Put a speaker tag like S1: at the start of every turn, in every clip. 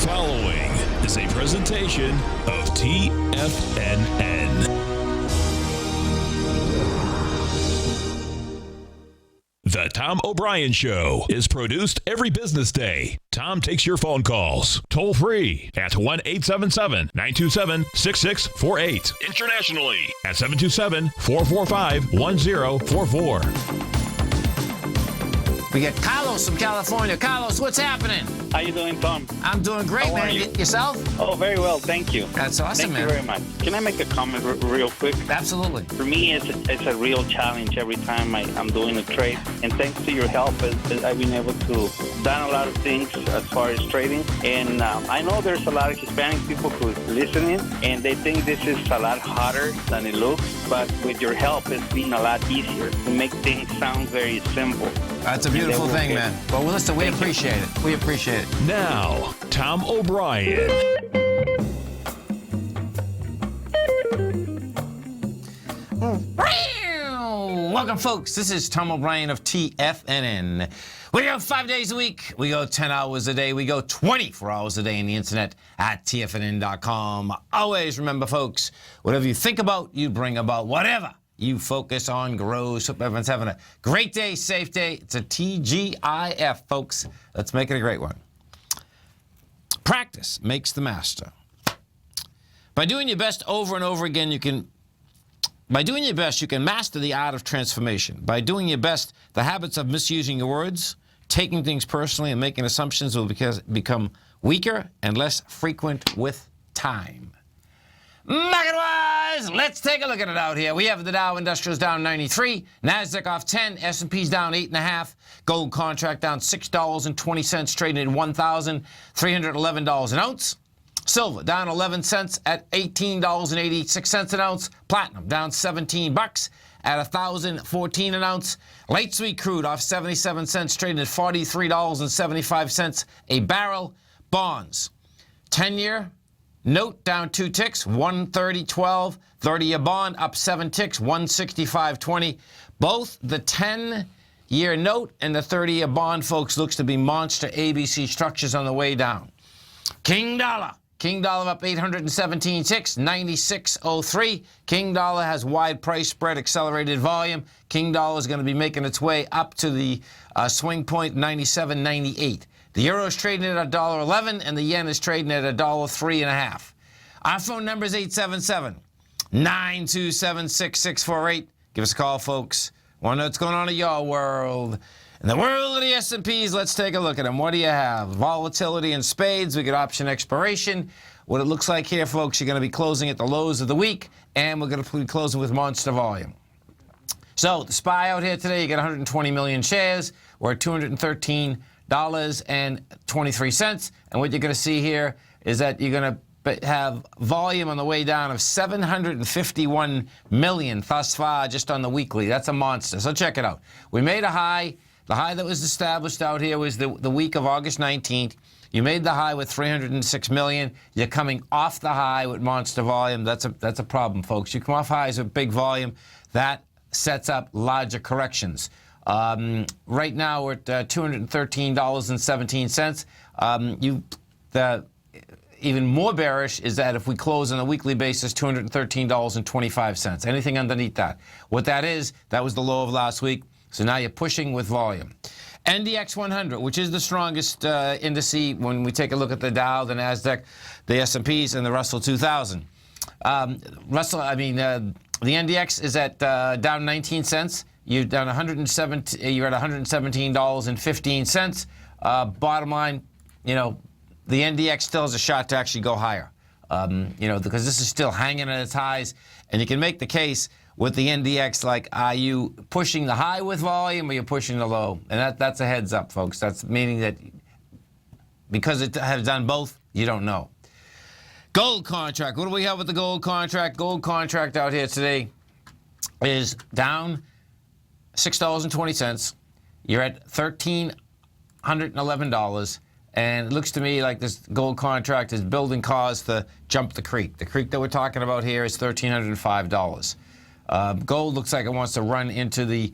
S1: following is a presentation of TFNN. The Tom O'Brien Show is produced every business day. Tom takes your phone calls toll free at 1-877-927-6648. Internationally at 727-445-1044.
S2: We get Carlos from California. Carlos, what's happening?
S3: How you doing, Tom?
S2: I'm doing great,
S3: How
S2: man.
S3: are you?
S2: Yourself?
S3: Oh, very well, thank you.
S2: That's awesome,
S3: man. Thank you very much. Can I make a comment real quick?
S2: Absolutely.
S3: For me, it's a real challenge every time I'm doing a trade. And thanks to your help, I've been able to done a lot of things as far as trading. And I know there's a lot of Hispanic people who's listening, and they think this is a lot harder than it looks. But with your help, it's been a lot easier to make things sound very simple.
S2: That's a beautiful thing, man. Well, listen, we appreciate it. We appreciate it.
S1: Now, Tom O'Brien.
S2: Welcome, folks. This is Tom O'Brien of TFNN. We go 5 days a week. We go 10 hours a day. We go 24 hours a day on the internet at TFNN.com. Always remember, folks, whatever you think about, you bring about. Whatever you focus on grows. Hope everyone's having a great day, safe day. It's a TGIF, folks. Let's make it a great one. Practice makes the master. By doing your best over and over again, you can master the art of transformation. By doing your best, the habits of misusing your words, taking things personally, and making assumptions will become weaker and less frequent with time. Market-wise, let's take a look at it out here. We have the Dow Industrials down 93, NASDAQ off 10, S&P's down 8.5, gold contract down $6.20, trading at $1,311 an ounce. Silver down 11 cents at $18.86 an ounce. Platinum down 17 bucks at $1,014 an ounce. Light sweet crude off 77 cents, trading at $43.75 a barrel. Bonds, 10-year note down 2 ticks, 130.12. 30-year bond up 7 ticks, 165.20. Both the 10-year note and the 30-year bond, folks, looks to be monster ABC structures on the way down. King dollar up 817 ticks, 96.03. King dollar has wide price spread, accelerated volume. King dollar is going to be making its way up to the swing point 97.98. The euro is trading at $1.11, and the yen is trading at $1.03.5. Our phone number is 877-927-6648. Give us a call, folks. Want to know what's going on in your world. In the world of the S&Ps, let's take a look at them. What do you have? Volatility in spades. We get option expiration. What it looks like here, folks, you're going to be closing at the lows of the week, and we're going to be closing with monster volume. So the SPY out here today, you get 120 million shares. We're at $213.23. And what you're going to see here is that you're going to have volume on the way down of 751 million thus far just on the weekly. That's a monster. So check it out. We made a high. The high that was established out here was the week of August 19th. You made the high with 306 million. You're coming off the high with monster volume. That's a problem, folks. You come off highs with big volume. That sets up larger corrections. Right now we're at $213.17. Even more bearish is that if we close on a weekly basis, $213.25. Anything underneath that. What that is, that was the low of last week. So now you're pushing with volume. NDX 100, which is the strongest indice when we take a look at the Dow, the NASDAQ, the S&Ps, and the Russell 2000. The NDX is at down 19 cents. You're down you're at $117.15. Bottom line, the NDX still has a shot to actually go higher. Because this is still hanging at its highs, and you can make the case with the NDX, like, are you pushing the high with volume or you're pushing the low? And that's a heads up, folks. That's meaning that because it has done both, you don't know. Gold contract. What do we have with the gold contract? Gold contract out here today is down $6.20. You're at $1,311. And it looks to me like this gold contract is building cause to jump the creek. The creek that we're talking about here is $1,305. Gold looks like it wants to run into the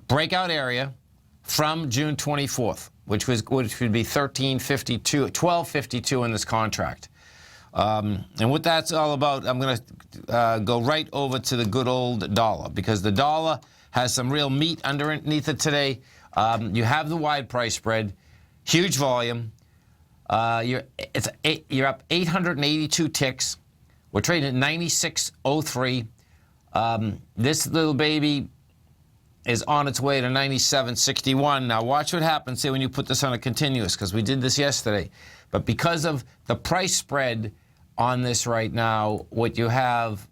S2: breakout area from June 24th. which would be 12.52 in this contract. And what that's all about, I'm going to go right over to the good old dollar, because the dollar has some real meat underneath it today. You have the wide price spread, huge volume. You're up 882 ticks. We're trading at 96.03. This little baby is on its way to 97.61. Now watch what happens here when you put this on a continuous, because we did this yesterday. But because of the price spread on this right now, what you have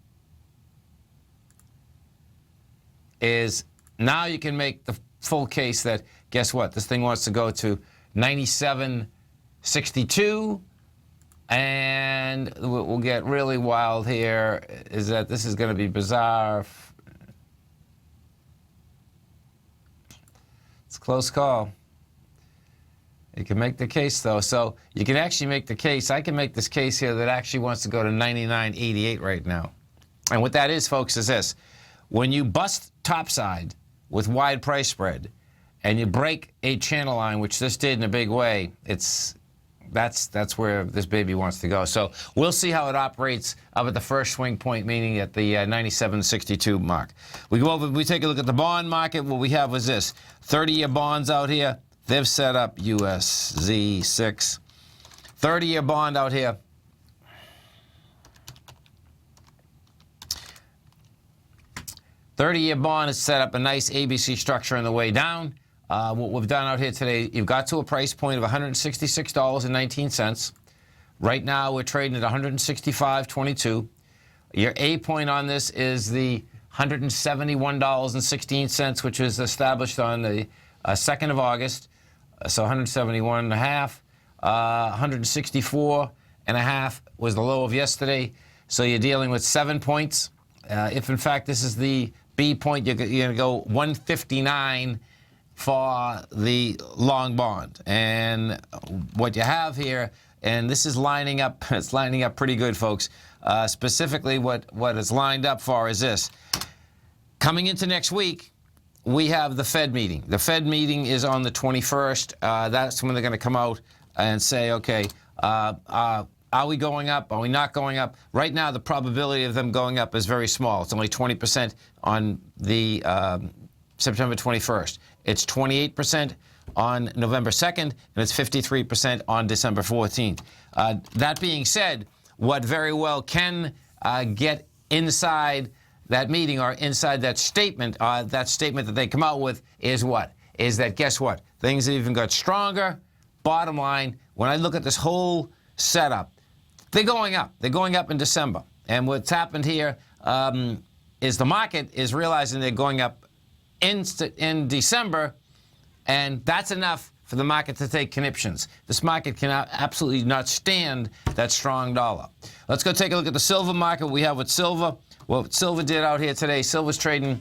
S2: is now you can make the full case that, guess what, this thing wants to go to 97.62, and what will get really wild here is that this is going to be bizarre. It's a close call. You can make the case, though. So you can actually make the case. I can make this case here that actually wants to go to 99.88 right now. And what that is, folks, is this. When you bust topside with wide price spread and you break a channel line, which this did in a big way, that's where this baby wants to go. So we'll see how it operates up at the first swing point, meaning at the 97.62 mark. We go over, we take a look at the bond market. What we have was this: 30-year bonds out here. They've set up USZ 6. 30-year bond out here. $30-year bond has set up a nice ABC structure on the way down. What we've done out here today, you've got to a price point of $166.19. Right now, we're trading at $165.22. Your A point on this is the $171.16, which was established on the 2nd of August. So 171.5. 164.5 was the low of yesterday. So you're dealing with 7 points. If, in fact, this is the B point, you're going to go 159 for the long bond. And what you have here, and this is lining up, it's lining up pretty good, folks. Specifically, what it's lined up for is this. Coming into next week, we have the Fed meeting. The Fed meeting is on the 21st. That's when they're going to come out and say, okay, are we going up? Are we not going up? Right now, the probability of them going up is very small. It's only 20% on the September 21st. It's 28% on November 2nd, and it's 53% on December 14th. That being said, what very well can get inside that meeting or inside that statement that they come out with is what? Is that, guess what? Things have even got stronger. Bottom line, when I look at this whole setup, they're going up. They're going up in December. And what's happened here is the market is realizing they're going up in December, and that's enough for the market to take conniptions. This market cannot absolutely not stand that strong dollar. Let's go take a look at the silver market. We have with silver. What silver did out here today, silver's trading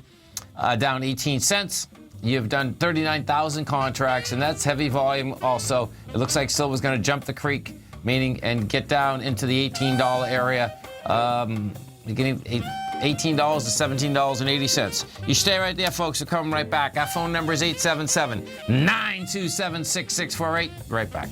S2: down 18 cents. You've done 39,000 contracts, and that's heavy volume also. It looks like silver's going to jump the creek, meaning and get down into the $18 area. You're getting $18 to $17.80. You stay right there, folks. We're coming right back. Our phone number is 877-927-6648. Right back.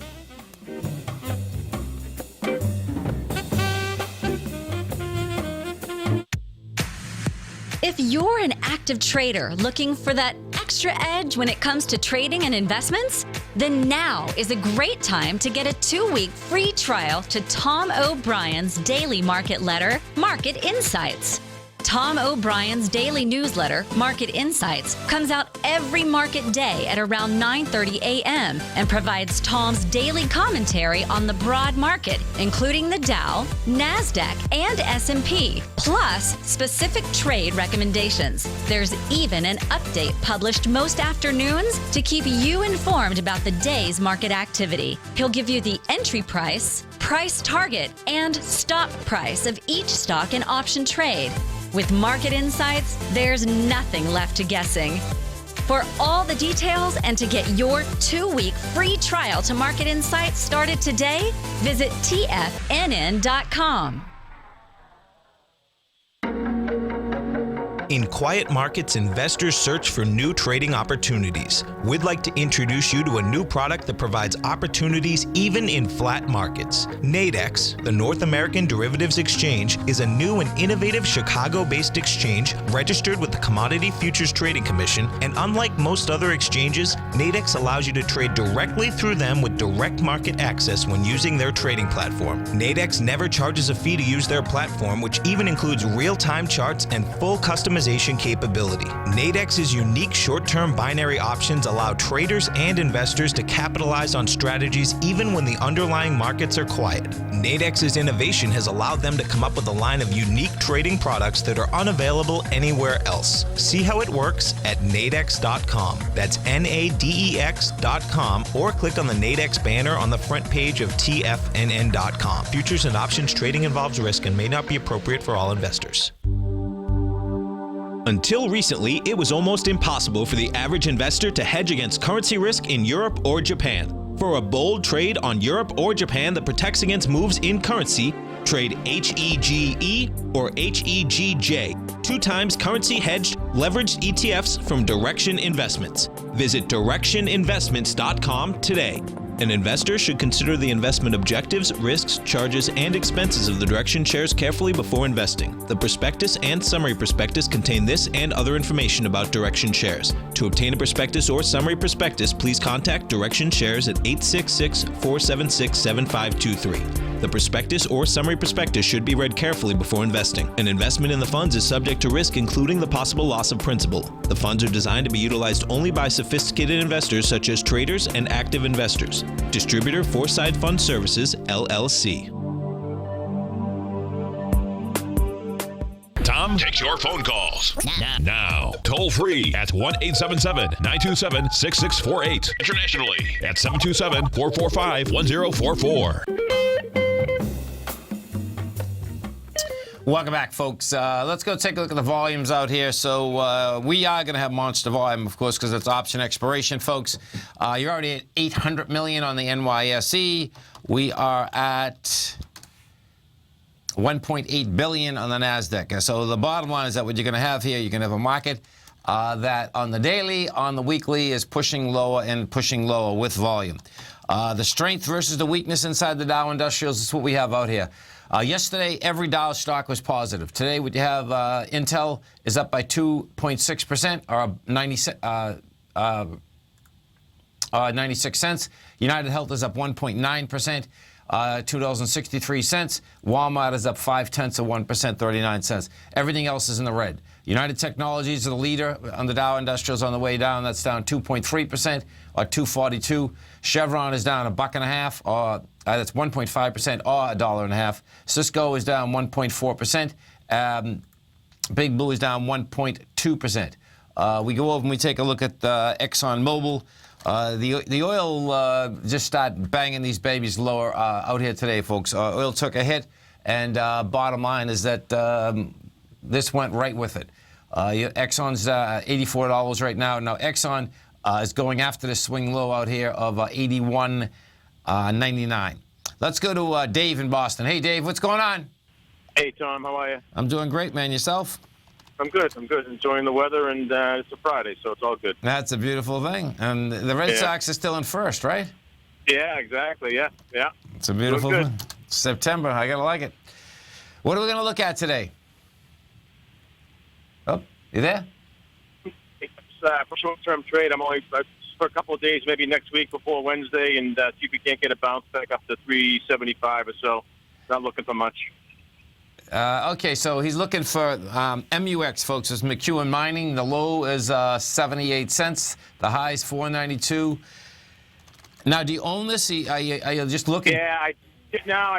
S4: If you're an active trader looking for that extra edge when it comes to trading and investments, then now is a great time to get a 2-week free trial to Tom O'Brien's daily market letter, Market Insights. Tom O'Brien's daily newsletter, Market Insights, comes out every market day at around 9:30 a.m. and provides Tom's daily commentary on the broad market, including the Dow, NASDAQ, and S&P, plus specific trade recommendations. There's even an update published most afternoons to keep you informed about the day's market activity. He'll give you the entry price, price target, and stop price of each stock and option trade. With Market Insights, there's nothing left to guessing. For all the details and to get your 2-week free trial to Market Insights started today, visit TFNN.com.
S5: In quiet markets, investors search for new trading opportunities. We'd like to introduce you to a new product that provides opportunities even in flat markets. Nadex, the North American Derivatives Exchange, is a new and innovative Chicago-based exchange registered with the Commodity Futures Trading Commission, and unlike most other exchanges, Nadex allows you to trade directly through them with direct market access when using their trading platform. Nadex never charges a fee to use their platform, which even includes real-time charts and full customization capability. Nadex's unique short-term binary options allow traders and investors to capitalize on strategies even when the underlying markets are quiet. Nadex's innovation has allowed them to come up with a line of unique trading products that are unavailable anywhere else. See how it works at nadex.com. That's NADEX.com, or click on the Nadex banner on the front page of TFNN.com. Futures and options trading involves risk and may not be appropriate for all investors. Until recently, it was almost impossible for the average investor to hedge against currency risk in Europe or Japan. For a bold trade on Europe or Japan that protects against moves in currency, trade HEGE or HEGJ, 2 times currency hedged leveraged ETFs from Direction Investments. Visit directioninvestments.com today. An investor should consider the investment objectives, risks, charges, and expenses of the Direction shares carefully before investing. The prospectus and summary prospectus contain this and other information about Direction shares. To obtain a prospectus or summary prospectus, please contact Direction shares at 866-476-7523. The prospectus or summary prospectus should be read carefully before investing. An investment in the funds is subject to risk, including the possible loss of principal. The funds are designed to be utilized only by sophisticated investors such as traders and active investors. Distributor Foreside Fund Services, LLC.
S1: Tom takes your phone calls now. Toll free at 1-877-927-6648. Internationally at 727-445-1044.
S2: Welcome back, folks. Let's go take a look at the volumes out here. So we are going to have monster volume, of course, because it's option expiration, folks. You're already at 800 million on the NYSE. We are at 1.8 billion on the NASDAQ. So the bottom line is that what you're going to have here, you're going to have a market that on the daily, on the weekly, is pushing lower and pushing lower with volume. The strength versus the weakness inside the Dow Industrials is what we have out here. Yesterday, every Dow stock was positive. Today, what you have, Intel is up by 2.6%, or 96 cents. United Health is up 1.9%, $2.63. Walmart is up 0.5%, 39 cents. Everything else is in the red. United Technologies is the leader on the Dow Industrials on the way down. That's down 2.3%, or 242. Chevron is down $1.50, or that's 1.5%, or $1.50. Cisco is down 1.4%. Big Blue is down 1.2%. We go over and we take a look at Exxon Mobil. The oil just started banging these babies lower out here today, folks. Oil took a hit, and bottom line is that this went right with it. Exxon's $84 right now. Now, Exxon is going after the swing low out here of $81.99. Let's go to Dave in Boston. Hey, Dave, what's going on?
S6: Hey, Tom, how are you?
S2: I'm doing great, man. Yourself?
S6: I'm good. Enjoying the weather, and it's a Friday, so it's all good.
S2: That's a beautiful thing. And the Red Sox are still in first, right?
S6: Yeah, exactly. Yeah.
S2: It's a beautiful thing. September. I gotta like it. What are we gonna look at today? Oh, you there?
S6: It's for short-term trade. I'm only for a couple of days, maybe next week before Wednesday, and see if we can't get a bounce back up to 375 or so. Not looking for much.
S2: Okay, so he's looking for MUX, folks. It's McEwen Mining. The low is 78 cents. The high is 492. Now, do you own this? Are you just looking?
S6: Yeah, I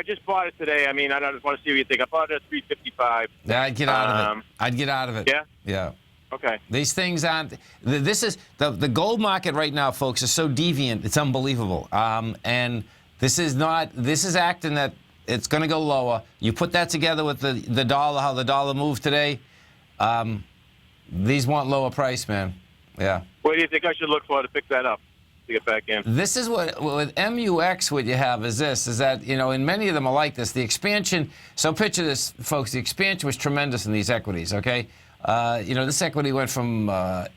S6: just bought it today. I mean, I just want to see what you think. I bought it at 355.
S2: Yeah, I'd get out of it. I'd get out of it.
S6: Yeah?
S2: Yeah.
S6: Okay.
S2: These things aren't. This is the gold market right now, folks, is so deviant. It's unbelievable. And this is not. This is acting that it's going to go lower. You put that together with the dollar, how the dollar moved today. These want lower price, man. Yeah.
S6: What do you think I should look for to pick that up, to get back in?
S2: This is what, with MUX, what you have is this, is that, you know, and many of them are like this. The expansion, so picture this, folks, the expansion was tremendous in these equities, okay? This equity went from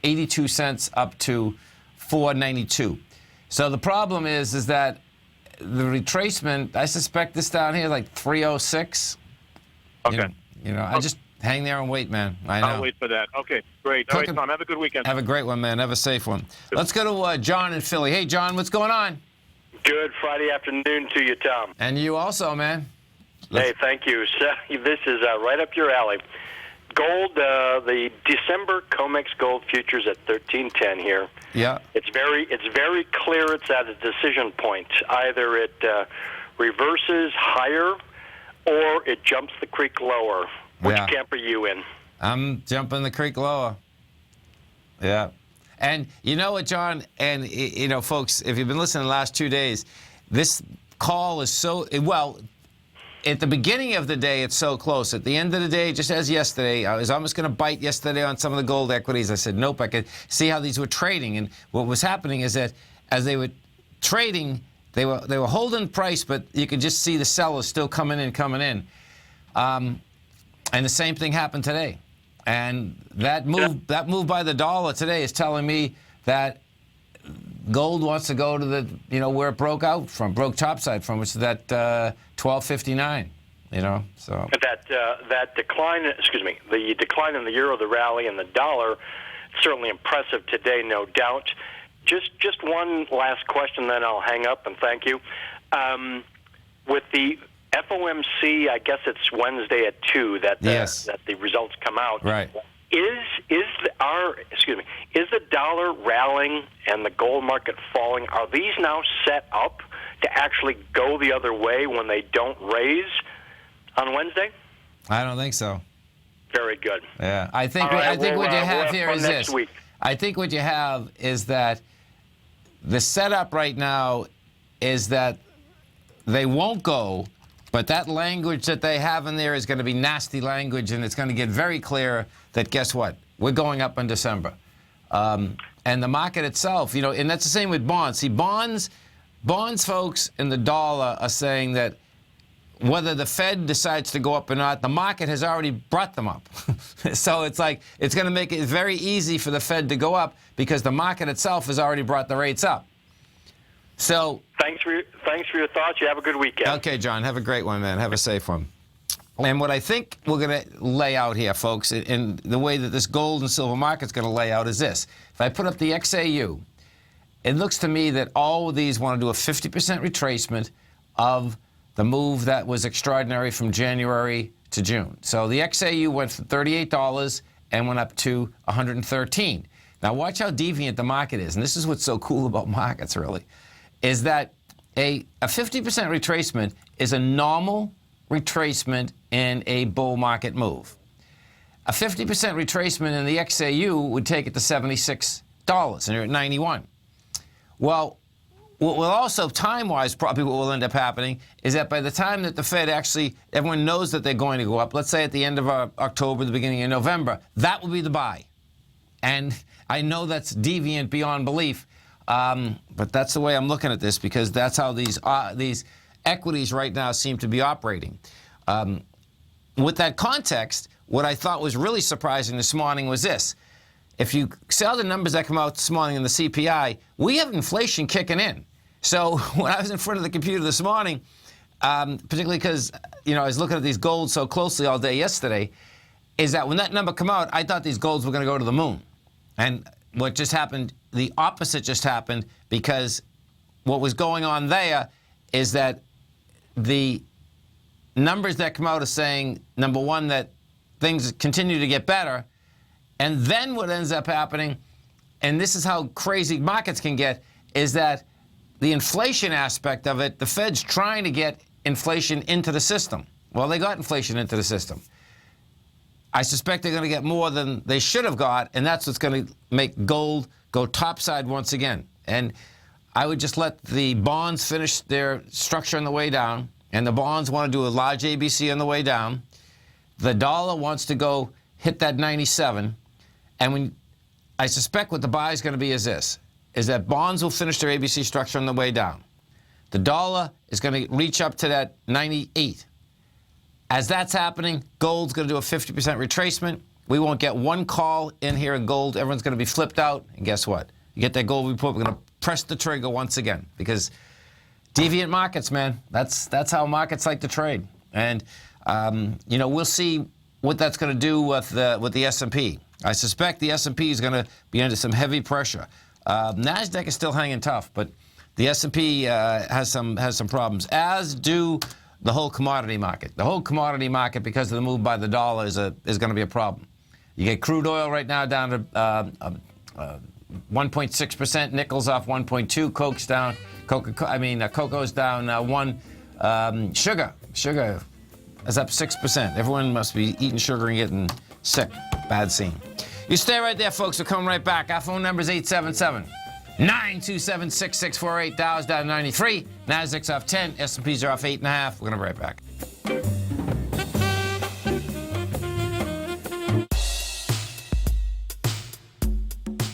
S2: 82 cents up to 4.92. So the problem is that the retracement, I suspect this down here like 306.
S6: Okay.
S2: I just hang there and wait, man. I know.
S6: I'll wait for that. Okay, great. All right, Tom, have a good weekend.
S2: Have a great one, man. Have a safe one. Let's go to John in Philly. Hey, John, what's going on?
S7: Good Friday afternoon to you, Tom.
S2: And you also, man.
S7: Hey, thank you. So, this is right up your alley. Gold, the December COMEX gold futures at 13.10 here.
S2: Yeah.
S7: It's very clear it's at a decision point. Either it reverses higher or it jumps the creek lower. Which camp are you in?
S2: I'm jumping the creek lower. Yeah. And you know what, John, and folks, if you've been listening the last 2 days, this call is so, well, at the beginning of the day, it's so close. At the end of the day, just as yesterday, I was almost going to bite yesterday on some of the gold equities. I said, nope, I could see how these were trading. And what was happening is that as they were trading, they were holding price, but you could just see the sellers still coming in. And the same thing happened today. And that move by the dollar today is telling me that gold wants to go to the, where it broke topside from, which is that 1259, so.
S7: That decline, the decline in the euro, the rally, and the dollar, certainly impressive today, no doubt. Just one last question, then I'll hang up and thank you. With the FOMC, I guess it's Wednesday at 2 that the results come out.
S2: Right.
S7: Is the dollar rallying and the gold market falling? Are these now set up to actually go the other way when they don't raise on Wednesday?
S2: I don't think so.
S7: Very good.
S2: Yeah, I think what you have here is this.
S7: Week.
S2: I think what you have is that the setup right now is that they won't go. But that language that they have in there is going to be nasty language, and it's going to get very clear that, guess what? We're going up in December. And the market itself, and that's the same with bonds. See, bonds, folks, and the dollar are saying that whether the Fed decides to go up or not, the market has already brought them up. So it's like it's going to make it very easy for the Fed to go up because the market itself has already brought the rates up. So
S7: thanks for your thoughts. You have a good weekend.
S2: Okay, John. Have a great one, man. Have a safe one. And what I think we're going to lay out here, folks, in the way that this gold and silver market's going to lay out is this. If I put up the XAU, it looks to me that all of these want to do a 50% retracement of the move that was extraordinary from January to June. So the XAU went from $38 and went up to $113. Now watch how deviant the market is. And this is what's so cool about markets, really, is that a 50% retracement is a normal retracement in a bull market move. A 50% retracement in the XAU would take it to $76, and you're at 91. Well, what will also, time-wise, probably what will end up happening is that by the time that the Fed everyone knows that they're going to go up, let's say at the end of October, the beginning of November, that will be the buy. And I know that's deviant beyond belief, but that's the way I'm looking at this because that's how these equities right now seem to be operating. With that context, what I thought was really surprising this morning was this. If you saw the numbers that come out this morning in the CPI, we have inflation kicking in. So when I was in front of the computer this morning, particularly because I was looking at these golds so closely all day yesterday, is that when that number come out, I thought these golds were going to go to the moon. And what just happened, the opposite just happened, because what was going on there is that the numbers that come out are saying, number one, that things continue to get better. And then what ends up happening, and this is how crazy markets can get, is that the inflation aspect of it, the Fed's trying to get inflation into the system. Well, they got inflation into the system. I suspect they're going to get more than they should have got, and that's what's going to make gold go topside once again. And I would just let the bonds finish their structure on the way down, and the bonds want to do a large ABC on the way down. The dollar wants to go hit that 97. And I suspect what the buy is going to be is this, is that bonds will finish their ABC structure on the way down. The dollar is going to reach up to that 98. As that's happening, gold's going to do a 50% retracement. We won't get one call in here in gold. Everyone's going to be flipped out. And guess what? You get that gold report, we're going to press the trigger once again because deviant markets, man. That's how markets like to trade. And, we'll see what that's going to do with the S&P. I suspect the S&P is going to be under some heavy pressure. NASDAQ is still hanging tough, but the S&P has some problems, as do the whole commodity market. The whole commodity market, because of the move by the dollar, is going to be a problem. You get crude oil right now down to 1.6%, nickel's off 1.2, coke's down, cocoa's down 1, sugar is up 6%. Everyone must be eating sugar and getting sick. Bad scene. You stay right there, folks. We'll come right back. Our phone number is 877-927-6648. Dow's down 93. Nasdaq's off 10. S&P's are off 8.5. We're going to be right back.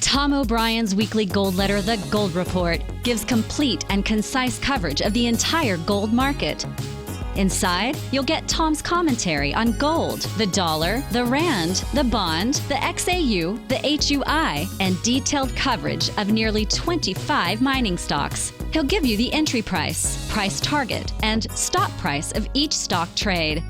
S4: Tom O'Brien's weekly gold letter, The Gold Report, gives complete and concise coverage of the entire gold market. Inside, you'll get Tom's commentary on gold, the dollar, the rand, the bond, the XAU, the HUI, and detailed coverage of nearly 25 mining stocks. He'll give you the entry price, price target, and stop price of each stock trade.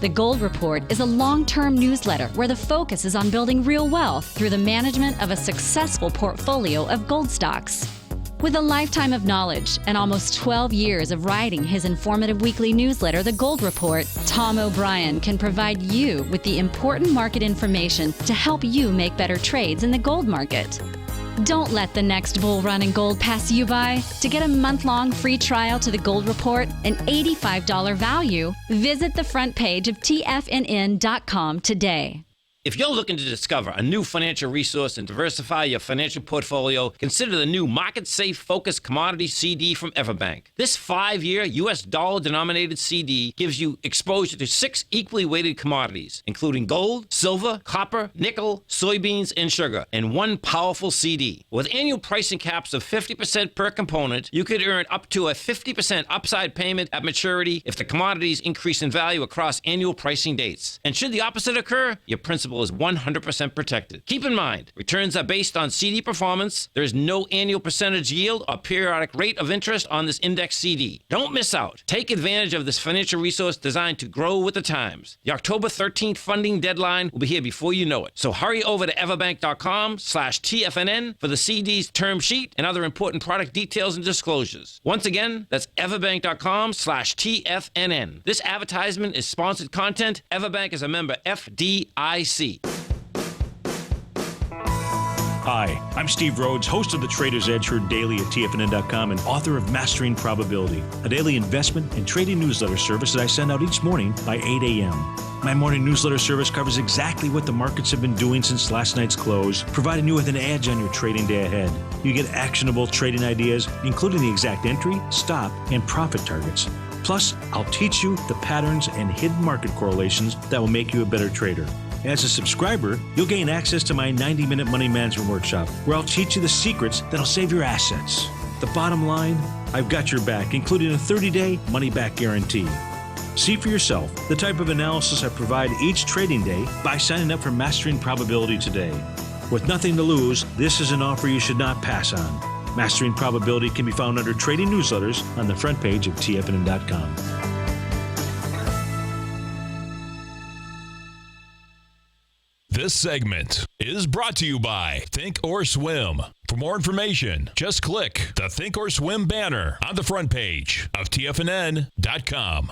S4: The Gold Report is a long-term newsletter where the focus is on building real wealth through the management of a successful portfolio of gold stocks. With a lifetime of knowledge and almost 12 years of writing his informative weekly newsletter, The Gold Report, Tom O'Brien can provide you with the important market information to help you make better trades in the gold market. Don't let the next bull run in gold pass you by. To get a month-long free trial to The Gold Report, an $85 value, visit the front page of TFNN.com today.
S8: If you're looking to discover a new financial resource and diversify your financial portfolio, consider the new Market Safe Focused Commodity CD from Everbank. This 5-year U.S. dollar-denominated CD gives you exposure to 6 equally weighted commodities, including gold, silver, copper, nickel, soybeans, and sugar, in one powerful CD. With annual pricing caps of 50% per component, you could earn up to a 50% upside payment at maturity if the commodities increase in value across annual pricing dates. And should the opposite occur, your principal is 100% protected. Keep in mind, returns are based on CD performance. There is no annual percentage yield or periodic rate of interest on this index CD. Don't miss out. Take advantage of this financial resource designed to grow with the times. The October 13th funding deadline will be here before you know it. So hurry over to everbank.com/TFNN for the CD's term sheet and other important product details and disclosures. Once again, that's everbank.com/TFNN. This advertisement is sponsored content. Everbank is a member FDIC.
S9: Hi, I'm Steve Rhodes, host of the Trader's Edge heard daily at TFNN.com and author of Mastering Probability, a daily investment and trading newsletter service that I send out each morning by 8 a.m. My morning newsletter service covers exactly what the markets have been doing since last night's close, providing you with an edge on your trading day ahead. You get actionable trading ideas, including the exact entry, stop, and profit targets. Plus, I'll teach you the patterns and hidden market correlations that will make you a better trader. As a subscriber, you'll gain access to my 90-minute money management workshop, where I'll teach you the secrets that'll save your assets. The bottom line, I've got your back, including a 30-day money-back guarantee. See for yourself the type of analysis I provide each trading day by signing up for Mastering Probability today. With nothing to lose, this is an offer you should not pass on. Mastering Probability can be found under Trading Newsletters on the front page of TFNN.com.
S1: This segment is brought to you by Think or Swim. For more information, just click the Think or Swim banner on the front page of TFNN.com.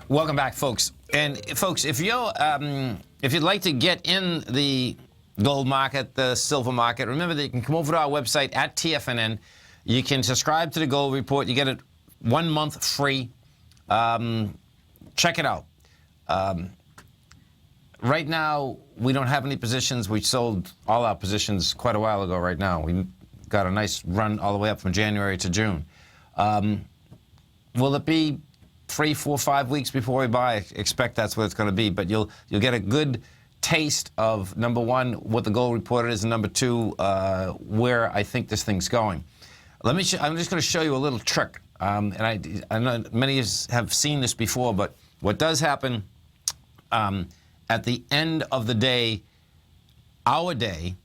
S2: Welcome back, folks. And folks, if you'd like to get in the gold market, the silver market, remember that you can come over to our website at TFNN. You can subscribe to the Gold Report. You get it 1 month free. Check it out. Right now, we don't have any positions. We sold all our positions quite a while ago right now. We got a nice run all the way up from January to June. Will it be 3, 4, 5 weeks before we buy? Expect that's what it's going to be. But you'll get a good taste of, number one, what the Gold Report is, and number two, where I think this thing's going. I'm just going to show you a little trick. And I know many of you have seen this before, but what does happen at the end of the day, our day,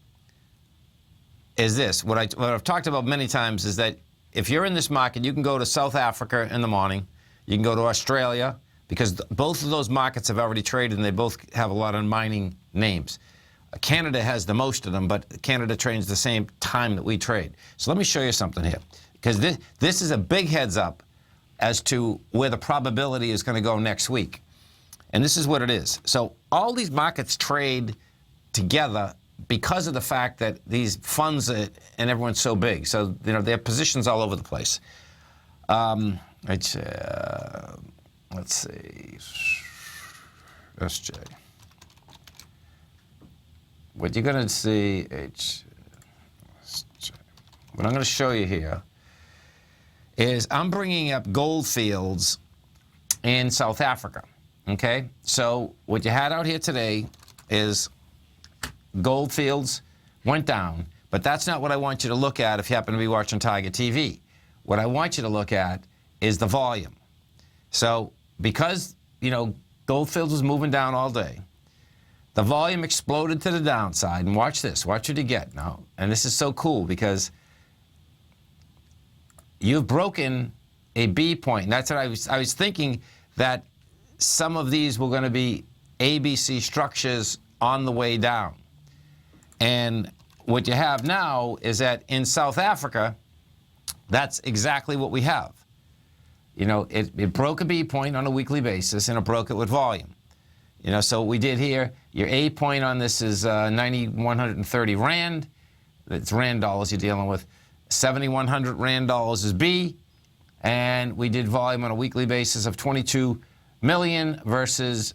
S2: is this. What I've talked about many times is that if you're in this market, you can go to South Africa in the morning. You can go to Australia, because both of those markets have already traded, and they both have a lot of mining names. Canada has the most of them, but Canada trades the same time that we trade. So let me show you something here, because this is a big heads up as to where the probability is going to go next week. And this is what it is. So all these markets trade together because of the fact that these funds and everyone's so big. So, you know, they have positions all over the place. Let's see. SJ. What you're going to see, what I'm going to show you here is I'm bringing up gold fields in South Africa. Okay? So what you had out here today is gold fields went down, but that's not what I want you to look at if you happen to be watching Tiger TV. What I want you to look at is the volume. So because, you know, gold fields was moving down all day, the volume exploded to the downside. And watch this. Watch what you get now. And this is so cool because you've broken a B point. And that's what I was thinking, that some of these were going to be ABC structures on the way down. And what you have now is that in South Africa, that's exactly what we have. You know, it broke a B point on a weekly basis, and it broke it with volume. You know, so what we did here, your A point on this is 9,130 Rand. It's Rand dollars you're dealing with. 7,100 Rand dollars is B. And we did volume on a weekly basis of 22 million versus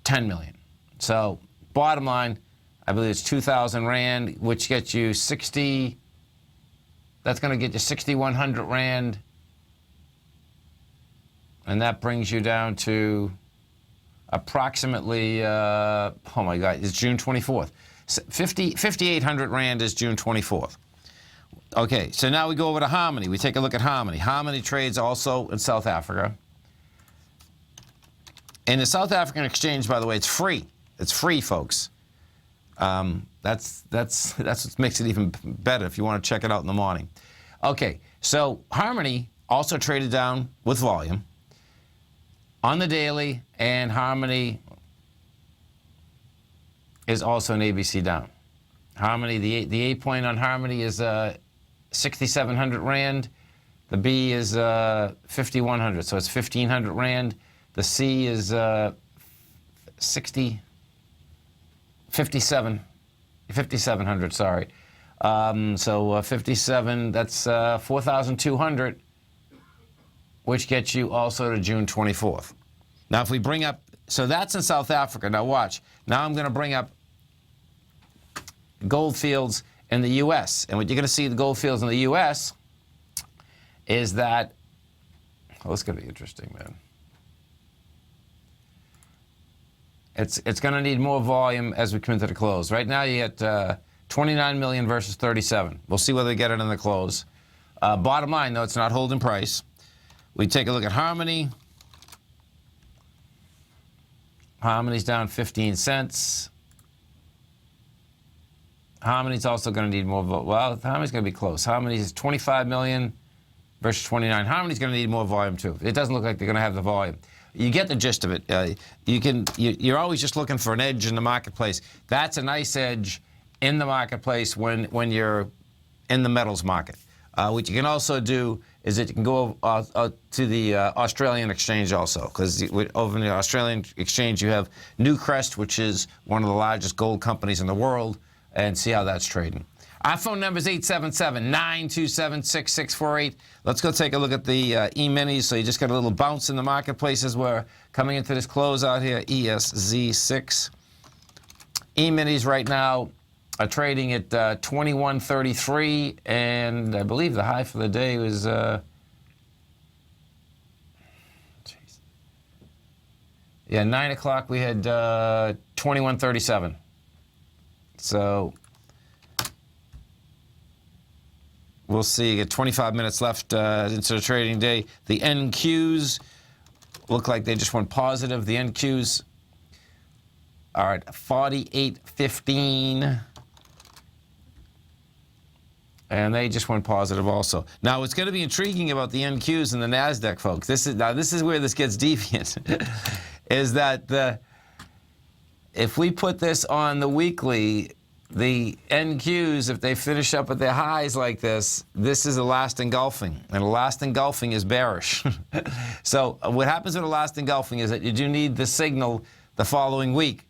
S2: 10 million. So bottom line, I believe it's 2,000 Rand, which gets you 60. That's going to get you 6,100 Rand. And that brings you down to approximately, oh my God, it's June 24th. 5,800 Rand is June 24th. Okay, so now we go over to Harmony. We take a look at Harmony. Harmony trades also in South Africa. And the South African exchange, by the way, it's free. It's free, folks. That's what makes it even better if you want to check it out in the morning. Okay, so Harmony also traded down with volume on the daily, and Harmony is also an ABC down. Harmony, the A point on Harmony is 6,700 Rand. The B is 5,100, so it's 1,500 Rand. The C is 5,700, sorry. So 57, that's 4,200, which gets you also to June 24th. Now, if we bring up, so that's in South Africa. Now, watch. Now I'm going to bring up gold fields in the U.S. And what you're going to see the gold fields in the U.S. is that, oh, it's going to be interesting, man. It's going to need more volume as we come into the close. Right now, you get 29 million versus 37. We'll see whether we get it in the close. Bottom line, though, it's not holding price. We take a look at Harmony. Harmony's down 15 cents. Harmony's also going to need more volume. Well, Harmony's going to be close. Harmony's 25 million versus 29. Harmony's going to need more volume, too. It doesn't look like they're going to have the volume. You get the gist of it. You're always just looking for an edge in the marketplace. That's a nice edge in the marketplace when you're in the metals market. What you can also do is that you can go to the Australian exchange also, because over in the Australian exchange you have Newcrest, which is one of the largest gold companies in the world, and see how that's trading. Our phone number is 877-927-6648. Let's go take a look at the E-minis. So you just got a little bounce in the marketplace as we're coming into this close out here, ESZ6. E-minis right now are trading at 21.33, and I believe the high for the day was, yeah, 9 o'clock we had 21.37. So We'll see. You get 25 minutes left into the trading day. The NQs look like they just went positive. The NQs are at 48.15. And they just went positive also. Now, what's going to be intriguing about the NQs and the NASDAQ, folks, this is where this gets deviant, is that if we put this on the weekly, the NQs, if they finish up at their highs like this is a last engulfing, and a last engulfing is bearish. So what happens with a last engulfing is that you do need the signal the following week.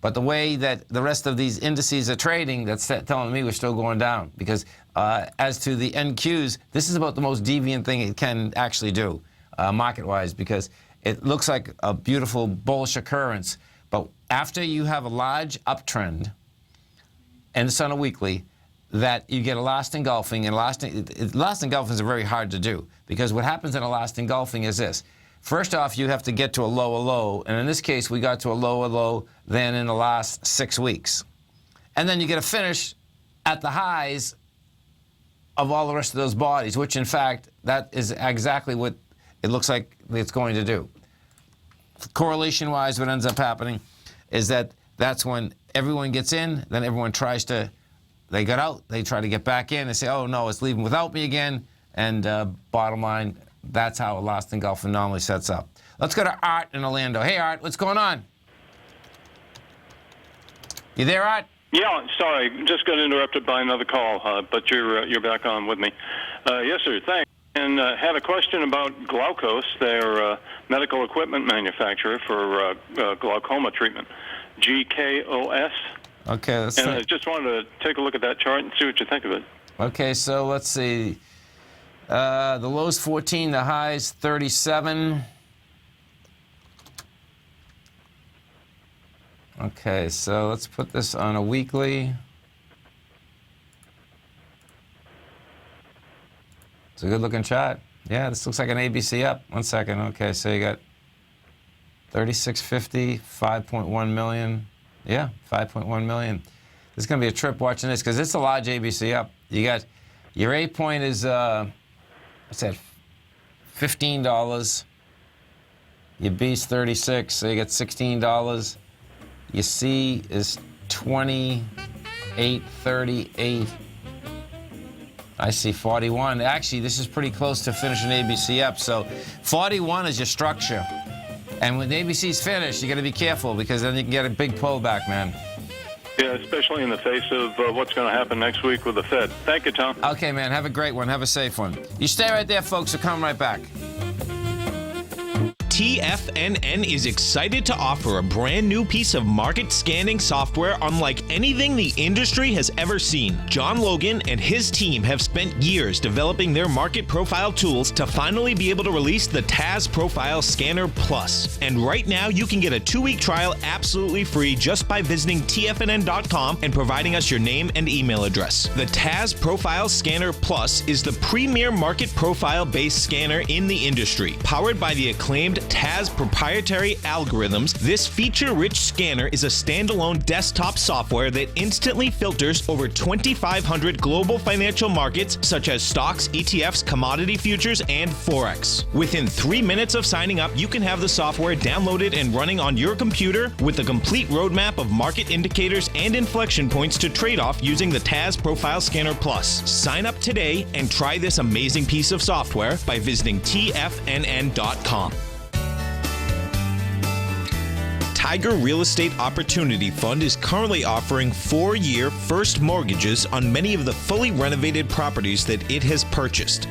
S2: But the way that the rest of these indices are trading, that's telling me we're still going down. Because as to the NQs, this is about the most deviant thing it can actually do, market-wise, because it looks like a beautiful bullish occurrence. But after you have a large uptrend, and it's on a weekly, that you get a last engulfing, and last engulfings are very hard to do, because what happens in a last engulfing is this. First off, you have to get to a lower low, and in this case, we got to a lower low than in the last 6 weeks. And then you get a finish at the highs of all the rest of those bodies, which in fact, that is exactly what it looks like it's going to do. Correlation-wise, what ends up happening is that that's when everyone gets in, then everyone tries to, they got out, they try to get back in, they say, oh no, it's leaving without me again, and bottom line, that's how a last engulfing normally sets up. Let's go to Art in Orlando. Hey Art, what's going on? You there, Art?
S10: Yeah, sorry, just got interrupted by another call, but you're back on with me. Yes, sir, thanks. And had a question about Glaukos, their medical equipment manufacturer for glaucoma treatment, GKOS.
S2: Okay, let's
S10: and I just wanted to take a look at that chart and see what you think of it.
S2: Okay, so let's see. The low's 14, the high's 37. Okay, so let's put this on a weekly. It's a good-looking chart. Yeah, this looks like an ABC up. 1 second. Okay, so you got 3650, 5.1 million. Yeah, 5.1 million. This is going to be a trip watching this because it's a large ABC up. You got your A point is, what's that, $15. Your B's 36, so you got $16. Your C is 28.38. I see 41. Actually, this is pretty close to finishing ABC up. So 41 is your structure. And when ABC's finished, you got to be careful because then you can get a big pullback, man.
S10: Yeah, especially in the face of what's going to happen next week with the Fed. Thank you, Tom.
S2: Okay, man. Have a great one. Have a safe one. You stay right there, folks. We'll come right back.
S5: TFNN is excited to offer a brand new piece of market scanning software unlike anything the industry has ever seen. John Logan and his team have spent years developing their market profile tools to finally be able to release the TAS Profile Scanner Plus. And right now, you can get a 2-week trial absolutely free just by visiting TFNN.com and providing us your name and email address. The TAS Profile Scanner Plus is the premier market profile-based scanner in the industry. Powered by the acclaimed TAS proprietary algorithms, this feature-rich scanner is a standalone desktop software that instantly filters over 2,500 global financial markets such as stocks, ETFs, commodity futures, and Forex. Within 3 minutes of signing up, you can have the software downloaded and running on your computer with a complete roadmap of market indicators and inflection points to trade off using the TAS Profile Scanner Plus. Sign up today and try this amazing piece of software by visiting TFNN.com. Tiger Real Estate Opportunity Fund is currently offering 4-year first mortgages on many of the fully renovated properties that it has purchased.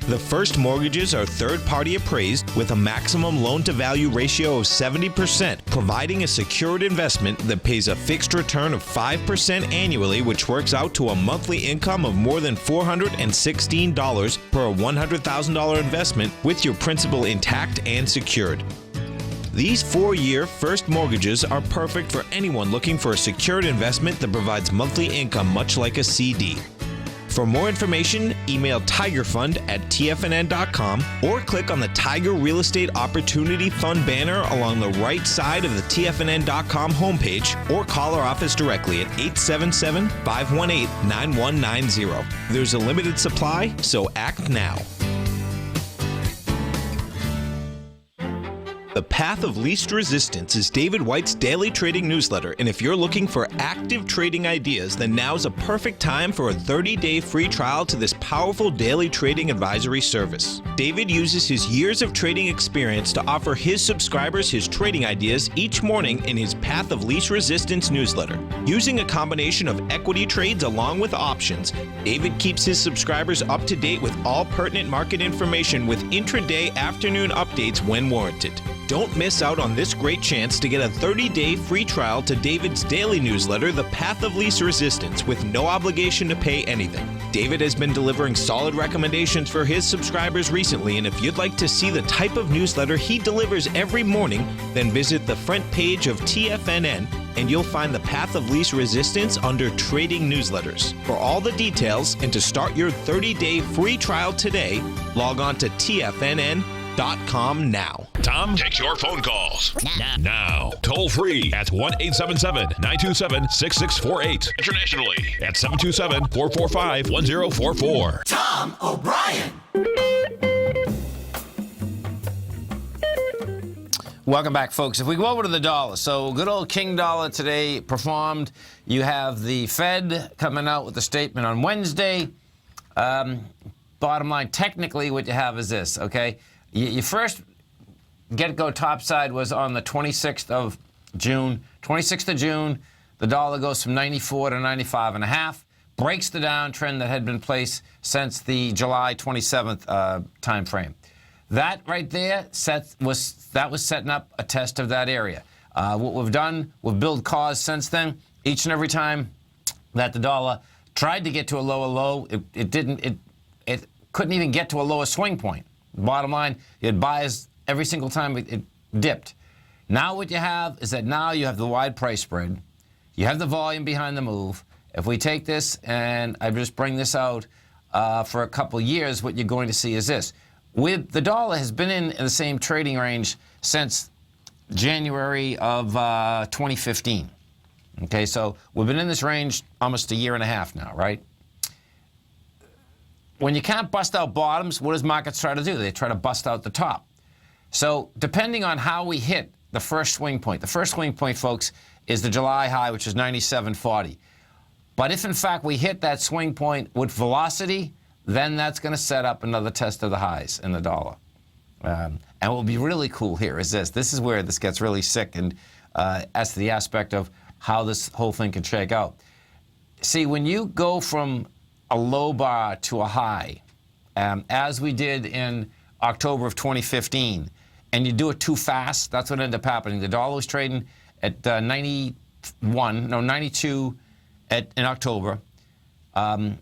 S5: The first mortgages are third-party appraised with a maximum loan-to-value ratio of 70%, providing a secured investment that pays a fixed return of 5% annually, which works out to a monthly income of more than $416 per $100,000 investment with your principal intact and secured. These 4-year first mortgages are perfect for anyone looking for a secured investment that provides monthly income much like a CD. For more information, email tigerfund@tfnn.com or click on the Tiger Real Estate Opportunity Fund banner along the right side of the tfnn.com homepage, or call our office directly at 877-518-9190. There's a limited supply, so act now. The Path of Least Resistance is David White's daily trading newsletter, and if you're looking for active trading ideas, then now's a perfect time for a 30-day free trial to this powerful daily trading advisory service. David uses his years of trading experience to offer his subscribers his trading ideas each morning in his Path of Least Resistance newsletter. Using a combination of equity trades along with options, David keeps his subscribers up to date with all pertinent market information with intraday afternoon updates when warranted. Don't miss out on this great chance to get a 30-day free trial to David's daily newsletter, The Path of Least Resistance, with no obligation to pay anything. David has been delivering solid recommendations for his subscribers recently, and if you'd like to see the type of newsletter he delivers every morning, then visit the front page of TFNN and you'll find The Path of Least Resistance under Trading Newsletters. For all the details and to start your 30-day free trial today, log on to TFNN.com now.
S1: Tom takes your phone calls now. Toll free at 1-877-927-6648. Internationally at 727-445-1044.
S11: Tom O'Brien.
S2: Welcome back, folks. If we go over to the dollar, so good old King Dollar today performed. You have the Fed coming out with a statement on Wednesday. Bottom line, technically what you have is this, okay? You first get-go topside was on the 26th of June. 26th of June, the dollar goes from 94 to 95.5, breaks the downtrend that had been placed since the July 27th time frame. That right there was setting up a test of that area. What we've done, we've built cause since then. Each and every time that the dollar tried to get to a lower low, it couldn't even get to a lower swing point. Bottom line, you had buyers every single time it dipped. Now what you have is that now you have the wide price spread. You have the volume behind the move. If we take this and I just bring this out for a couple years, what you're going to see is this. The dollar has been in the same trading range since January of 2015. Okay, so we've been in this range almost a year and a half now, right? When you can't bust out bottoms, what does markets try to do? They try to bust out the top. So depending on how we hit the first swing point, the first swing point, folks, is the July high, which is 97.40. But if, in fact, we hit that swing point with velocity, then that's going to set up another test of the highs in the dollar. And what will be really cool here is this. This is where this gets really sick, and as to the aspect of how this whole thing can shake out. See, when you go from a low bar to a high, as we did in October of 2015, and you do it too fast, that's what ended up happening. The dollar was trading at 92 in October. 5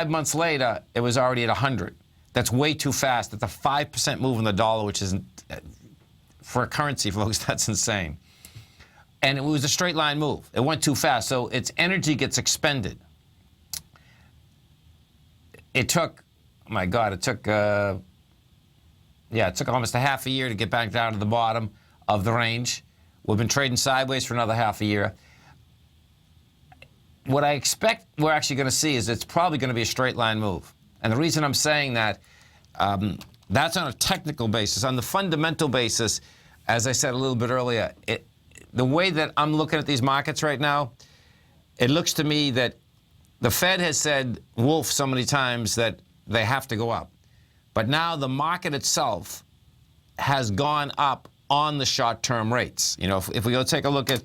S2: months later, it was already at 100. That's way too fast. That's a 5% move in the dollar, which is, for a currency, folks, that's insane. And it was a straight line move. It went too fast, so its energy gets expended. It took, oh my God, it took almost a half a year to get back down to the bottom of the range. We've been trading sideways for another half a year. What I expect we're actually going to see is it's probably going to be a straight line move. And the reason I'm saying that, that's on a technical basis. On the fundamental basis, as I said a little bit earlier, the way that I'm looking at these markets right now, it looks to me that the Fed has said wolf so many times that they have to go up. But now the market itself has gone up on the short-term rates. You know, if we go take a look at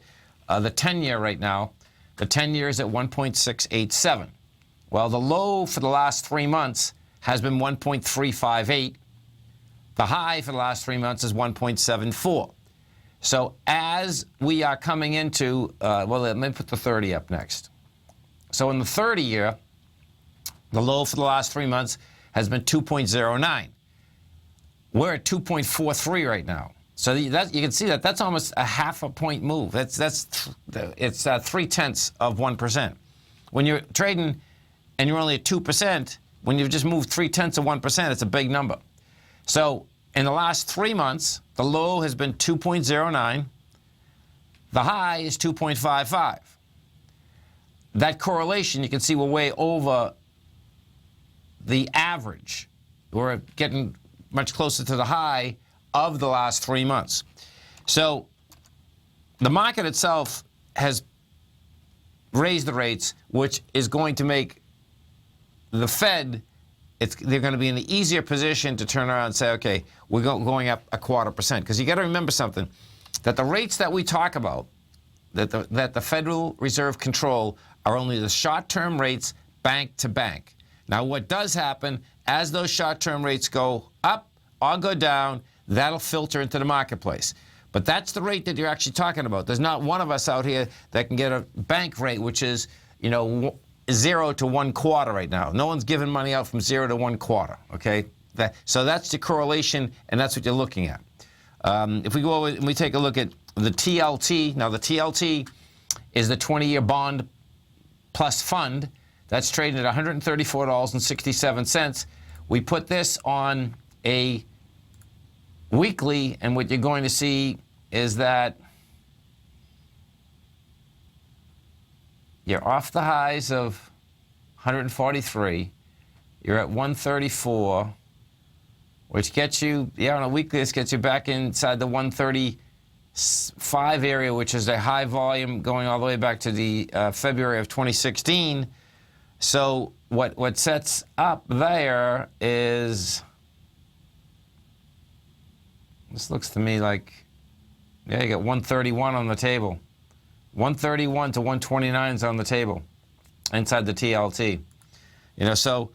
S2: the 10-year right now, the 10-year is at 1.687. Well, the low for the last 3 months has been 1.358. The high for the last 3 months is 1.74. So as we are coming into, well, let me put the 30 up next. So in the 30-year, the low for the last 3 months has been 2.09. We're at 2.43 right now. So you can see that that's almost a half a point move. It's 0.3%. When you're trading and you're only at 2%, when you've just moved 0.3%, it's a big number. So in the last 3 months, the low has been 2.09. The high is 2.55. That correlation, you can see we're way over the average. We're getting much closer to the high of the last 3 months. So the market itself has raised the rates, which is going to make the Fed, they're going to be in an easier position to turn around and say, okay, we're going up 0.25%. Because you got to remember something, that the rates that we talk about, that the Federal Reserve control, are only the short-term rates bank to bank. Now, what does happen, as those short-term rates go up or go down, that'll filter into the marketplace. But that's the rate that you're actually talking about. There's not one of us out here that can get a bank rate, which is, 0 to 1/4 right now. No one's giving money out from 0 to 1/4, okay? So that's the correlation, and that's what you're looking at. If we go over and we take a look at the TLT, now the TLT is the 20-year bond plus fund. That's trading at $134.67. We put this on a weekly, and what you're going to see is that you're off the highs of 143. You're at 134, which gets you, on a weekly, this gets you back inside the 135 area, which is a high volume going all the way back to the February of 2016. So what sets up there is, this looks to me like, you got 131 on the table. 131 to 129 is on the table inside the TLT. So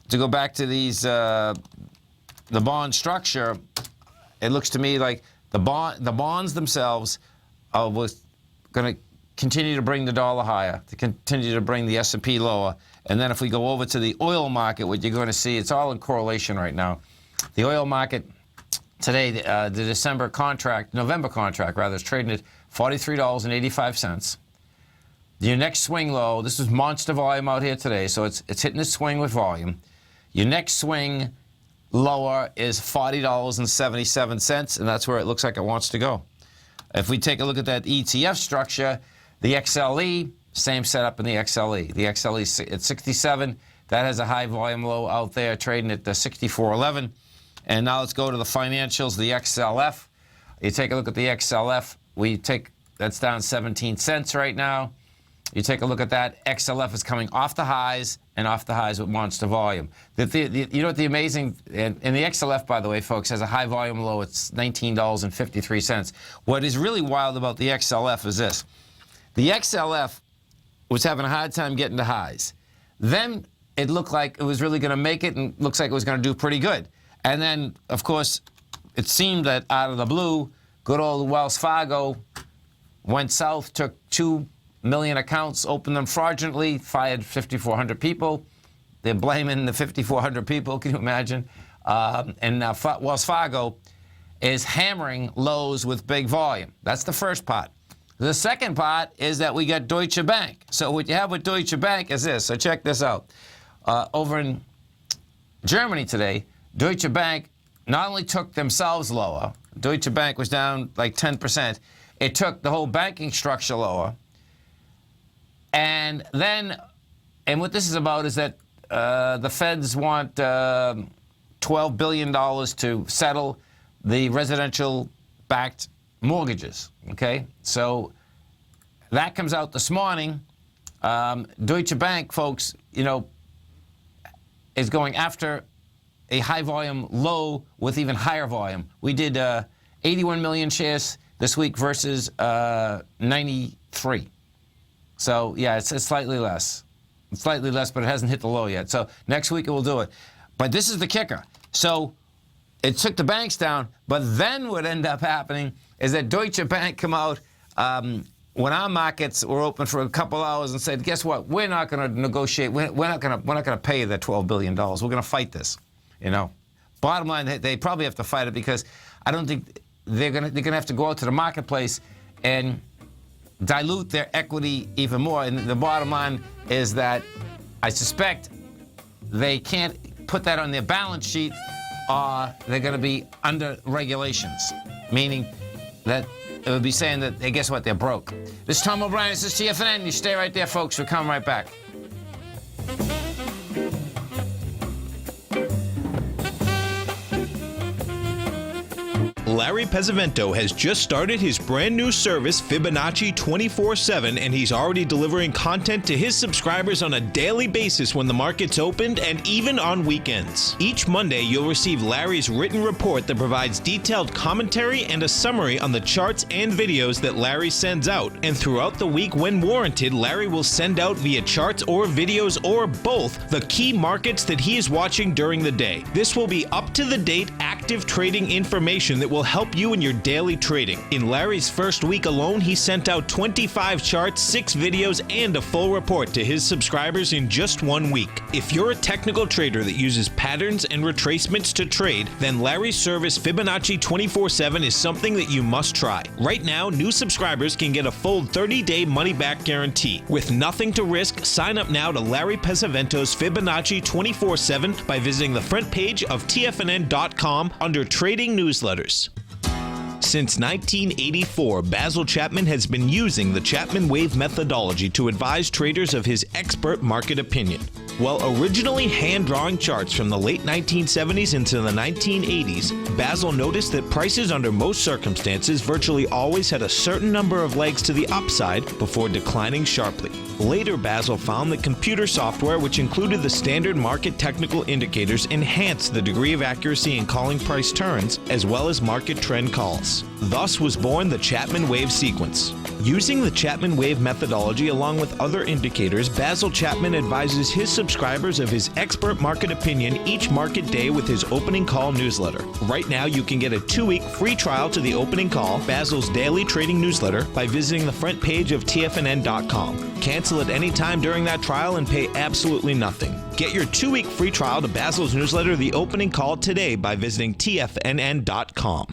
S2: to go back to these, the bond structure, it looks to me like the bonds themselves was going to continue to bring the dollar higher, to continue to bring the S&P lower. And then if we go over to the oil market, what you're going to see, it's all in correlation right now. The oil market today, the November contract is trading at $43.85. Your next swing low, this is monster volume out here today, so it's hitting its swing with volume. Your next swing lower is $40.77, and that's where it looks like it wants to go. If we take a look at that ETF structure, the XLE, same setup in the XLE. The XLE at 67, that has a high volume low out there trading at the 64.11. And now let's go to the financials, the XLF. You take a look at the XLF, that's down 17 cents right now. You take a look at that, XLF is coming off the highs and off the highs with monster volume. You know what the amazing, and the XLF, by the way, folks, has a high volume low. It's $19.53. What is really wild about the XLF is this. The XLF was having a hard time getting to highs. Then it looked like it was really going to make it, and looks like it was going to do pretty good. And then, of course, it seemed that out of the blue, good old Wells Fargo went south, took 2 million accounts, opened them fraudulently, fired 5,400 people. They're blaming the 5,400 people, can you imagine? And now Wells Fargo is hammering lows with big volume. That's the first part. The second part is that we got Deutsche Bank. So what you have with Deutsche Bank is this. So check this out. Over in Germany today, Deutsche Bank not only took themselves lower, Deutsche Bank was down like 10%, it took the whole banking structure lower. And then, and what this is about is that the feds want $12 billion to settle the residential-backed mortgages, okay? So that comes out this morning. Deutsche Bank, folks, is going after a high volume low with even higher volume. We did 81 million shares this week versus 93. So yeah, it's slightly less. It's slightly less, but it hasn't hit the low yet. So next week it will do it. But this is the kicker. So it took the banks down, but then what ended up happening is that Deutsche Bank come out when our markets were open for a couple hours and said, guess what? We're not going to negotiate. We're not going to pay you that $12 billion. We're going to fight this. Bottom line, they probably have to fight it because I don't think they're going to have to go out to the marketplace and dilute their equity even more. And the bottom line is that I suspect they can't put that on their balance sheet, or they're going to be under regulations, meaning that it would be saying that, hey, guess what, they're broke. This is Tom O'Brien. This is TFNN. You stay right there, folks. We'll come right back.
S5: Larry Pesavento has just started his brand new service, Fibonacci 24/7, and he's already delivering content to his subscribers on a daily basis when the market's opened and even on weekends. Each Monday, you'll receive Larry's written report that provides detailed commentary and a summary on the charts and videos that Larry sends out. And throughout the week, when warranted, Larry will send out via charts or videos or both the key markets that he is watching during the day. This will be up-to-the-date, active trading information that will help you in your daily trading. In Larry's first week alone, he sent out 25 charts, 6 videos, and a full report to his subscribers in just 1 week. If you're a technical trader that uses patterns and retracements to trade, then Larry's service Fibonacci 24/7 is something that you must try. Right now, new subscribers can get a full 30-day money-back guarantee. With nothing to risk, sign up now to Larry Pesavento's Fibonacci 24/7 by visiting the front page of TFNN.com under Trading Newsletters. Since 1984, Basil Chapman has been using the Chapman Wave methodology to advise traders of his expert market opinion. While originally hand-drawing charts from the late 1970s into the 1980s, Basil noticed that prices under most circumstances virtually always had a certain number of legs to the upside before declining sharply. Later, Basil found that computer software, which included the standard market technical indicators, enhanced the degree of accuracy in calling price turns, as well as market trend calls. Thus was born the Chapman Wave sequence. Using the Chapman Wave methodology along with other indicators, Basil Chapman advises his subscribers of his expert market opinion each market day with his opening call newsletter. Right now, you can get a 2-week free trial to the opening call, Basil's daily trading newsletter, by visiting the front page of TFNN.com. Cancel at any time during that trial and pay absolutely nothing. Get your 2-week free trial to Basil's newsletter, The Opening Call, today by visiting TFNN.com.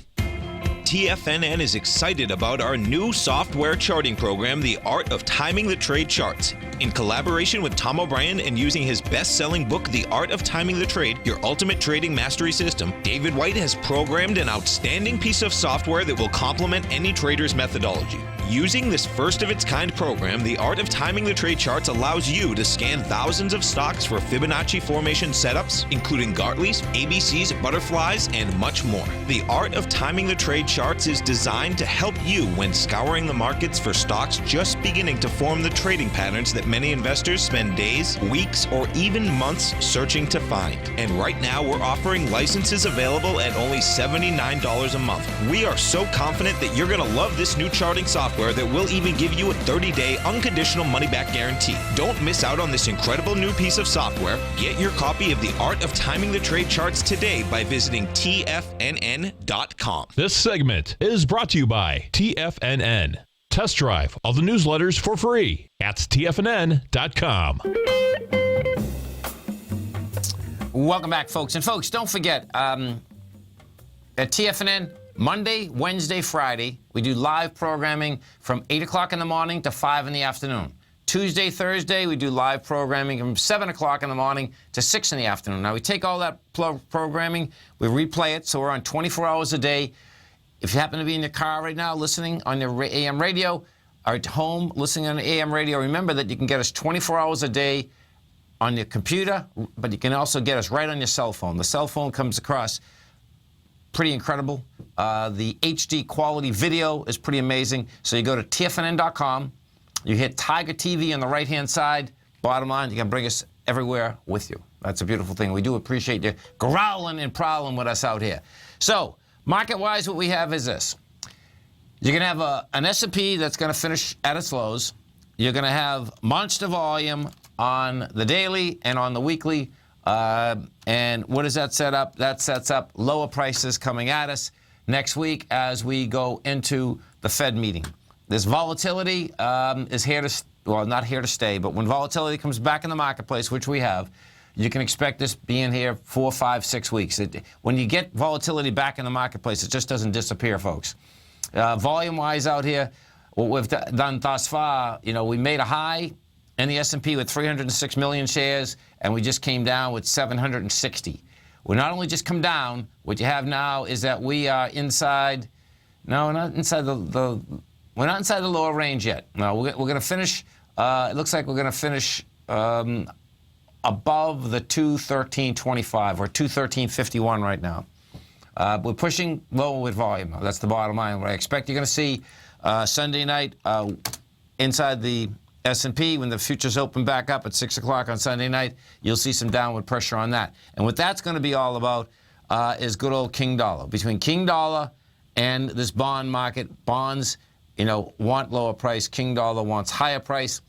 S5: TFNN is excited about our new software charting program, The Art of Timing the Trade Charts. In collaboration with Tom O'Brien and using his best-selling book, The Art of Timing the Trade, Your Ultimate Trading Mastery System, David White has programmed an outstanding piece of software that will complement any trader's methodology. Using this first-of-its-kind program, The Art of Timing the Trade Charts allows you to scan thousands of stocks for Fibonacci formation setups, including Gartley's, ABC's, butterflies, and much more. The Art of Timing the Trade Charts is designed to help you when scouring the markets for stocks just beginning to form the trading patterns that many investors spend days, weeks, or even months searching to find. And right now, we're offering licenses available at only $79 a month. We are so confident that you're going to love this new charting software that will even give you a 30-day unconditional money-back guarantee. Don't miss out on this incredible new piece of software. Get your copy of The Art of Timing the Trade Charts today by visiting TFNN.com.
S1: This segment is brought to you by TFNN. Test drive all the newsletters for free at TFNN.com.
S2: Welcome back, folks. And folks, don't forget, at TFNN, Monday, Wednesday, Friday, we do live programming from 8 o'clock in the morning to 5 in the afternoon. Tuesday, Thursday, we do live programming from 7 o'clock in the morning to 6 in the afternoon. Now, we take all that programming, we replay it, so we're on 24 hours a day. If you happen to be in your car right now listening on your AM radio, or at home listening on the AM radio, remember that you can get us 24 hours a day on your computer, but you can also get us right on your cell phone. The cell phone comes across pretty incredible. The HD quality video is pretty amazing. So you go to TFNN.com, you hit Tiger TV on the right-hand side. Bottom line, you can bring us everywhere with you. That's a beautiful thing. We do appreciate you growling and prowling with us out here. So, market-wise, what we have is this. You're going to have an S&P that's going to finish at its lows. You're going to have monster volume on the daily and on the weekly. And what does that set up? That sets up lower prices coming at us next week as we go into the Fed meeting. This volatility is here to, well, not here to stay, but when volatility comes back in the marketplace, which we have, you can expect this being here 4, 5, 6 weeks. When you get volatility back in the marketplace, it just doesn't disappear, folks. Volume-wise out here, what we've done thus far, you know, we made a high and the S&P with 306 million shares, and we just came down with 760. We're not only just come down, what you have now is that we are inside, no, we're not inside we're not inside the lower range yet. No, we're going to finish, it looks like we're going to finish above the 213.25 or 213.51 right now. We're pushing lower with volume. That's the bottom line. What I expect you're going to see Sunday night inside the S&P, when the futures open back up at 6 o'clock on Sunday night, you'll see some downward pressure on that. And what that's going to be all about is good old King Dollar. Between King Dollar and this bond market, bonds, want lower price. King Dollar wants higher price.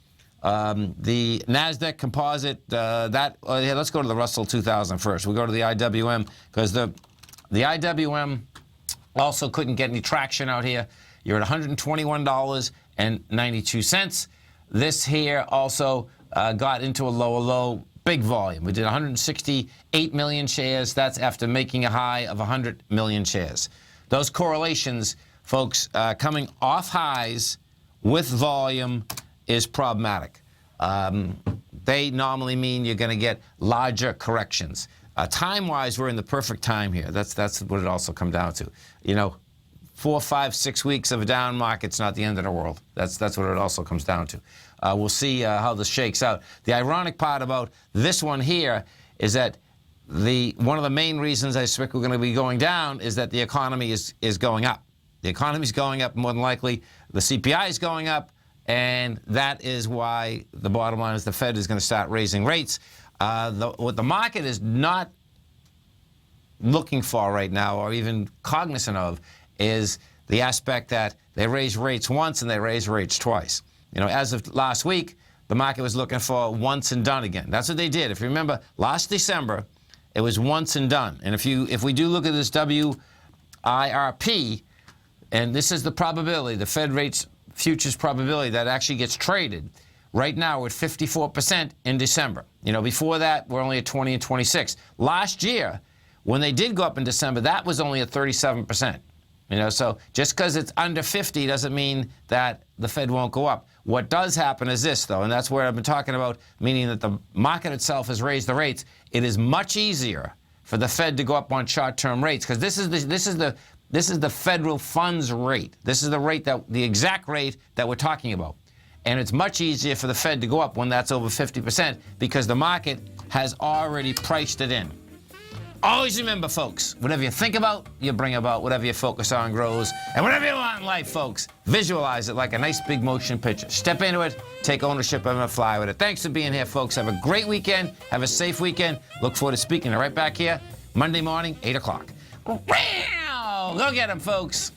S2: The NASDAQ composite, let's go to the Russell 2000 first. We'll go to the IWM because the IWM also couldn't get any traction out here. You're at $121.92. This here also got into a lower low, big volume. We did 168 million shares. That's after making a high of 100 million shares. Those correlations, folks, coming off highs with volume is problematic. They normally mean you're going to get larger corrections. Time-wise, we're in the perfect time here. That's what it also comes down to. 4, 5, 6 weeks of a down market's not the end of the world. That's what it also comes down to. We'll see how this shakes out. The ironic part about this one here is that one of the main reasons I expect we're going to be going down is that the economy is going up. The economy's going up more than likely. The CPI is going up, and that is why the bottom line is the Fed is going to start raising rates. What the market is not looking for right now, or even cognizant of, is the aspect that they raise rates once and they raise rates twice. As of last week, the market was looking for once and done again. That's what they did. If you remember, last December, it was once and done. And if we do look at this WIRP, and this is the probability, the Fed rates futures probability that actually gets traded, right now we're at 54% in December. Before that, we're only at 20 and 26. Last year, when they did go up in December, that was only at 37%. So just because it's under 50 doesn't mean that the Fed won't go up. What does happen is this, though, and that's where I've been talking about, meaning that the market itself has raised the rates. It is much easier for the Fed to go up on short-term rates because this is the federal funds rate. This is the exact rate that we're talking about. And it's much easier for the Fed to go up when that's over 50% because the market has already priced it in. Always remember, folks, whatever you think about, you bring about. Whatever you focus on grows. And whatever you want in life, folks, visualize it like a nice big motion picture. Step into it, take ownership of it, and fly with it. Thanks for being here, folks. Have a great weekend. Have a safe weekend. Look forward to speaking to you right back here Monday morning, 8 o'clock. Go get them, folks.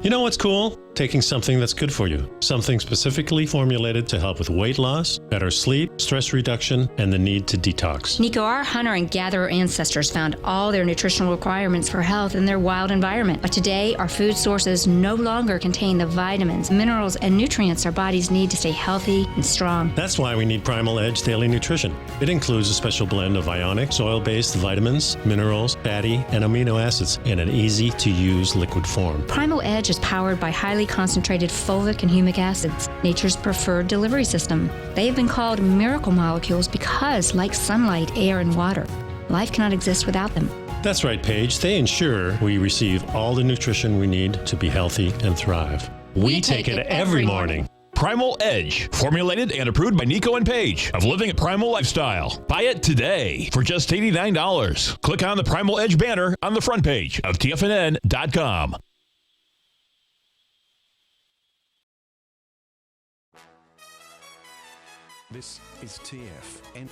S11: You know what's cool? Taking something that's good for you. Something specifically formulated to help with weight loss, better sleep, stress reduction, and the need to detox.
S12: Nico, our hunter and gatherer ancestors found all their nutritional requirements for health in their wild environment. But today, our food sources no longer contain the vitamins, minerals, and nutrients our bodies need to stay healthy and strong.
S11: That's why we need Primal Edge Daily Nutrition. It includes a special blend of ionic, soil-based vitamins, minerals, fatty, and amino acids in an easy-to-use liquid form.
S12: Primal Edge is powered by highly concentrated fulvic and humic acids, nature's preferred delivery system. They have been called miracle molecules because, like sunlight, air, and water, life cannot exist without them.
S11: That's right, Paige. They ensure we receive all the nutrition we need to be healthy and thrive. We take it every morning.
S1: Primal Edge, formulated and approved by Nico and Paige of Living a Primal Lifestyle. Buy it today for just $89. Click on the Primal Edge banner on the front page of TFNN.com.
S13: This is TFNN.